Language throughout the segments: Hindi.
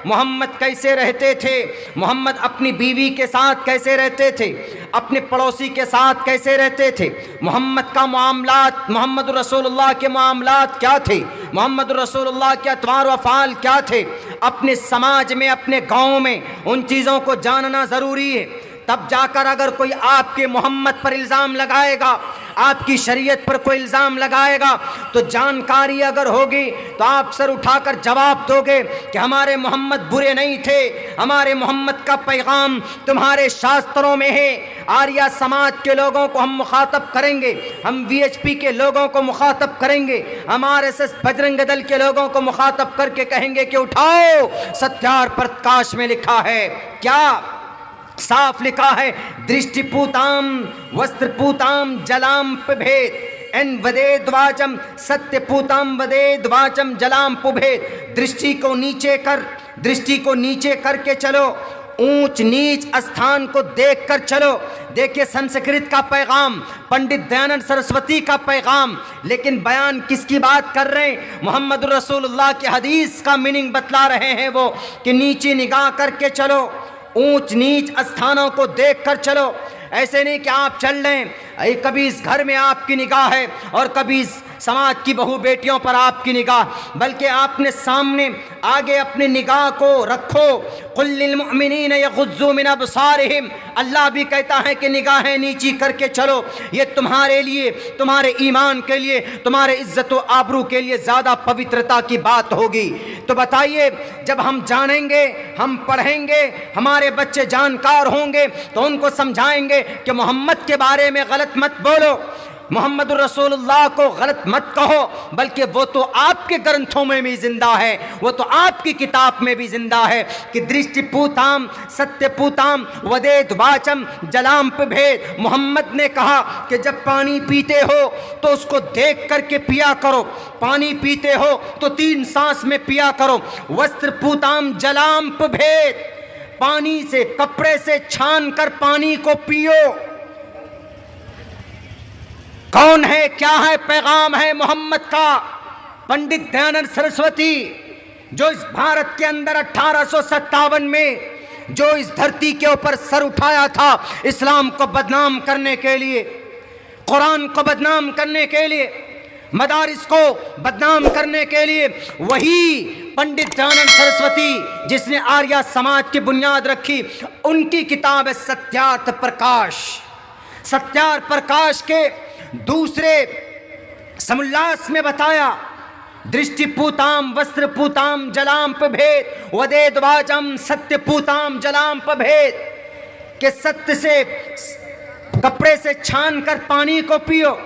मोहम्मद कैसे रहते थे, मोहम्मद अपनी बीवी के साथ कैसे रहते थे, अपने पड़ोसी के साथ कैसे रहते थे, मोहम्मद का मामलात, मोहम्मद रसूलुल्लाह के मामलात क्या थे, मोहम्मद रसूलुल्लाह के अतवार व अफ़आल क्या थे, अपने समाज में, अपने गाँव में उन चीज़ों को जानना ज़रूरी है। तब जाकर अगर कोई आपके मोहम्मद पर इल्ज़ाम लगाएगा, आपकी शरीयत पर कोई इल्ज़ाम लगाएगा, तो जानकारी अगर होगी तो आप सर उठाकर जवाब दोगे कि हमारे मोहम्मद बुरे नहीं थे, हमारे मोहम्मद का पैगाम तुम्हारे शास्त्रों में है। आर्या समाज के लोगों को हम मुखातब करेंगे, हम वीएचपी के लोगों को मुखातब करेंगे, हम आरएसएस बजरंग दल के लोगों को मुखातब करके कहेंगे कि उठाओ, सत्यार प्रकाश में लिखा है, क्या साफ लिखा है, दृष्टिपूताम वस्त्रपूताम जलाम भेद एन वदेद वाचम, सत्यपूताम वदेद वाचम जलाम पुभेद। दृष्टि को नीचे कर, दृष्टि को नीचे करके चलो, ऊंच नीच स्थान को देख कर चलो। देखिए संस्कृत का पैगाम, पंडित दयानंद सरस्वती का पैगाम, लेकिन बयान किसकी बात कर रहे हैं? मोहम्मद रसूलुल्लाह के हदीस का मीनिंग बतला रहे हैं वो कि नीचे निगाह करके चलो, ऊंच नीच स्थानों को देख कर चलो। ऐसे नहीं कि आप चल रहे हैं, कभी इस घर में आपकी निगाह है और कभी इस समाज की बहू बेटियों पर आपकी निगाह, बल्कि आपने सामने आगे अपनी निगाह को रखो। कुल लिल मुमिनीन यग़ुज़्ज़ू मिन अबसारिहिम, अल्लाह भी कहता है कि निगाहें नीची करके चलो। ये तुम्हारे लिए, तुम्हारे ईमान के लिए, तुम्हारे इज्जत व आबरू के लिए ज़्यादा पवित्रता की बात होगी। तो बताइए, जब हम जानेंगे, हम पढ़ेंगे, हमारे बच्चे जानकार होंगे, तो उनको समझाएंगे कि मोहम्मद के बारे में गलत मत बोलो, मोहम्मद रसूलुल्लाह को गलत मत कहो, बल्कि वो तो आपके ग्रंथों में भी जिंदा है, वो तो आपकी किताब में भी जिंदा है कि दृष्टिपूताम सत्यपूताम वदेद वाचम जलाम भेद। मोहम्मद ने कहा कि जब पानी पीते हो तो उसको देख करके पिया करो, पानी पीते हो तो 3 सांस में पिया करो। वस्त्रपूताम जलाम भेद, पानी से, कपड़े से छान कर पानी को पियो। कौन है, क्या है, पैगाम है मोहम्मद का। पंडित दयानंद सरस्वती जो इस भारत के अंदर 1857 में जो इस धरती के ऊपर सर उठाया था इस्लाम को बदनाम करने के लिए, कुरान को बदनाम करने के लिए, मदारिस को बदनाम करने के लिए, वही पंडित दयानंद सरस्वती जिसने आर्या समाज की बुनियाद रखी, उनकी किताब है सत्यार्थ प्रकाश। सत्यार्थ प्रकाश के दूसरे समुल्लास में बताया, दृष्टिपूताम वस्त्रपूताम जलाम भेद वदेद वाचम सत्यपूताम जलाम भेद, के सत्य से, कपड़े से छान कर पानी को पियो,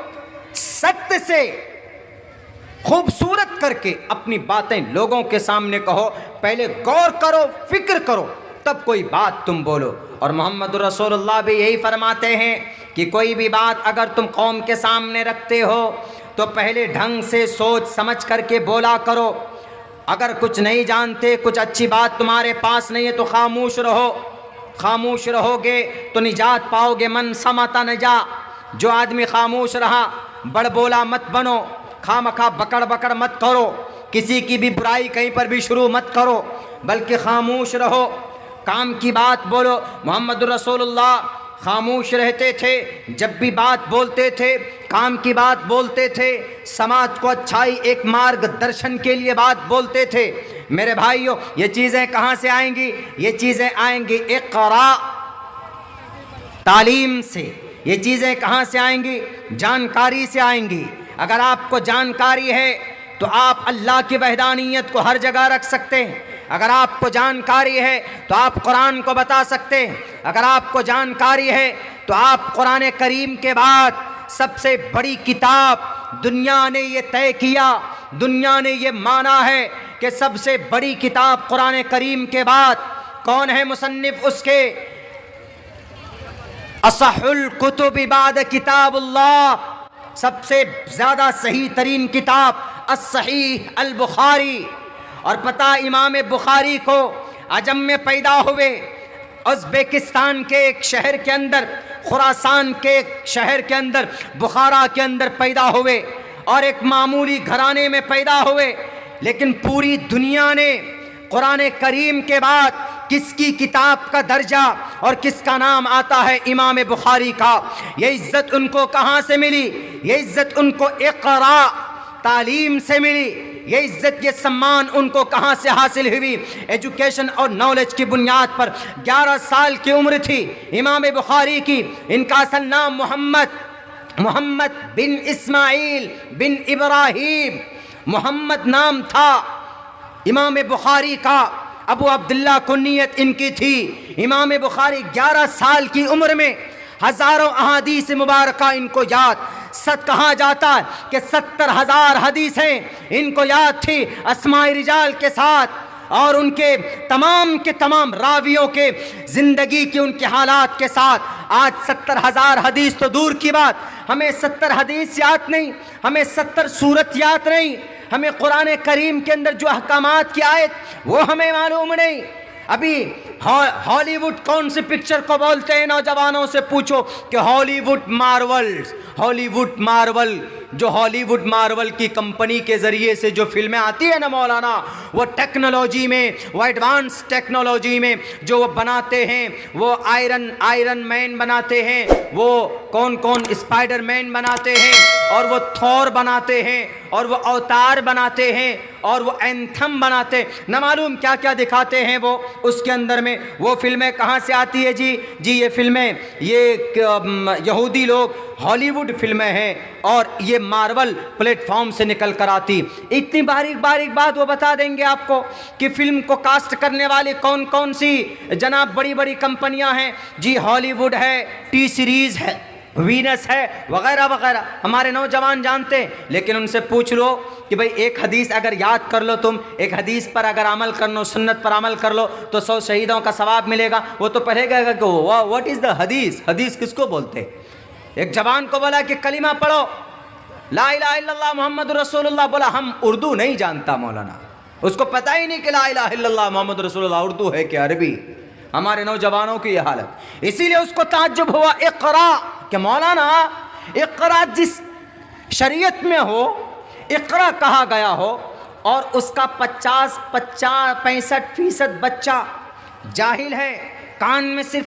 सत्य से खूबसूरत करके अपनी बातें लोगों के सामने कहो, पहले गौर करो, फिक्र करो, तब कोई बात तुम बोलो। और मोहम्मद रसूलुल्लाह भी यही फरमाते हैं कि कोई भी बात अगर तुम कौम के सामने रखते हो तो पहले ढंग से सोच समझ करके बोला करो। अगर कुछ नहीं जानते, कुछ अच्छी बात तुम्हारे पास नहीं है तो खामोश रहो। खामोश रहोगे तो निजात पाओगे, मन समता नजा। जो आदमी खामोश रहा, बड़बोला मत बनो, खामखा बकड़ बकड़ मत करो, किसी की भी बुराई कहीं पर भी शुरू मत करो, बल्कि खामोश रहो, काम की बात बोलो। मोहम्मद रसूलुल्लाह खामोश रहते थे, जब भी बात बोलते थे काम की बात बोलते थे, समाज को अच्छाई, एक मार्गदर्शन के लिए बात बोलते थे। मेरे भाइयों, ये चीज़ें कहाँ से आएंगी? ये चीज़ें आएंगी इक़रा, तालीम से। ये चीज़ें कहाँ से आएंगी? जानकारी से आएंगी। अगर आपको जानकारी है तो आप अल्लाह की वहदानियत को हर जगह रख सकते हैं। अगर आपको जानकारी है तो आप कुरान को बता सकते हैं। अगर आपको जानकारी है तो आप कुरान करीम के बाद सबसे बड़ी किताब, दुनिया ने ये तय किया, दुनिया ने ये माना है कि सबसे बड़ी किताब कुरान करीम के बाद कौन है मुसन्निफ उसके? असहुल कुतुब बाद किताबुल्लाह, सबसे ज़्यादा सही तरीन किताब अस-सहीह अल-बुखारी। और पता, इमाम बुखारी को अजम में पैदा हुए, उज़्बेकिस्तान के एक शहर के अंदर, खुरासान के एक शहर के अंदर, बुखारा के अंदर पैदा हुए और एक मामूली घराने में पैदा हुए। लेकिन पूरी दुनिया ने कुरान करीम के बाद किसकी किताब का दर्जा और किसका नाम आता है? इमाम बुखारी का। ये इज्जत उनको कहाँ से मिली? ये इज्जत उनको इक़रा तालीम से मिली। ये इज्जत, ये सम्मान उनको कहाँ से हासिल हुई? एजुकेशन और नॉलेज की बुनियाद पर। 11 साल की उम्र थी इमाम बुखारी की। इनका असल नाम मोहम्मद बिन इस्माइल बिन इब्राहिम मोहम्मद नाम था इमाम बुखारी का। अबू अब्दुल्ला कुन्नियत इनकी थी। इमाम बुखारी 11 साल की उम्र में हज़ारों अहादीस मुबारका इनको याद, कहा जाता है कि 70,000 हदीसें इनको याद थी अस्माए रिजाल के साथ, और उनके तमाम के तमाम रावियों के ज़िंदगी की उनके हालात के साथ। आज 70,000 हदीस तो दूर की बात, हमें 70 हदीस याद नहीं, हमें 70 सूरत याद नहीं, हमें कुरान करीम के अंदर जो अहकामात की आयत वो हमें मालूम नहीं। अभी हॉलीवुड कौन सी पिक्चर को बोलते हैं? नौजवानों से पूछो कि हॉलीवुड मार्वल, जो हॉलीवुड मार्वल की कंपनी के ज़रिए से जो फिल्में आती है ना मौलाना, वो टेक्नोलॉजी में, वो एडवांस टेक्नोलॉजी में जो वो बनाते हैं, वो आयरन मैन बनाते हैं, वो कौन स्पाइडर मैन बनाते हैं, और वो थॉर बनाते हैं, और वो अवतार बनाते हैं, और वो एंथम बनाते, न मालूम क्या क्या दिखाते हैं वो उसके अंदर में। वो फिल्में कहाँ से आती है जी? ये फिल्में ये यहूदी लोग हॉलीवुड फिल्में हैं, और ये मार्वल प्लेटफॉर्म से निकल कर आती। इतनी बारीक बात वो बता देंगे आपको कि फिल्म को कास्ट करने वाली कौन कौन सी जनाब बड़ी बड़ी कंपनियां हैं जी। हॉलीवुड है, टी सीरीज़ है, वीनस है, वगैरह वगैरह। हमारे नौजवान जानते हैं, लेकिन उनसे पूछ लो कि भाई एक हदीस अगर याद कर लो तुम, एक हदीस पर अगर अमल कर लो, सुन्नत पर अमल कर लो तो 100 शहीदों का सवाब मिलेगा। वो तो पढ़ेगा कि व्हाट इज़ द हदीस, हदीस किसको बोलते? एक जवान को बोला कि कलिमा पढ़ो, ला इलाहा इल्लल्लाह मुहम्मद रसूलुल्लाह, बोला हम उर्दू नहीं जानता मौलाना, उसको पता ही नहीं कि ला इलाहा इल्लल्लाह मुहम्मद रसूलुल्लाह उर्दू है कि अरबी। हमारे नौजवानों की यह हालत। इसीलिए उसको ताज्जुब हुआ इक़रा कि मौलाना इक़रा जिस शरीयत में हो, इक़रा कहा गया हो, और उसका 65% बच्चा जाहिल है, कान में सिर्फ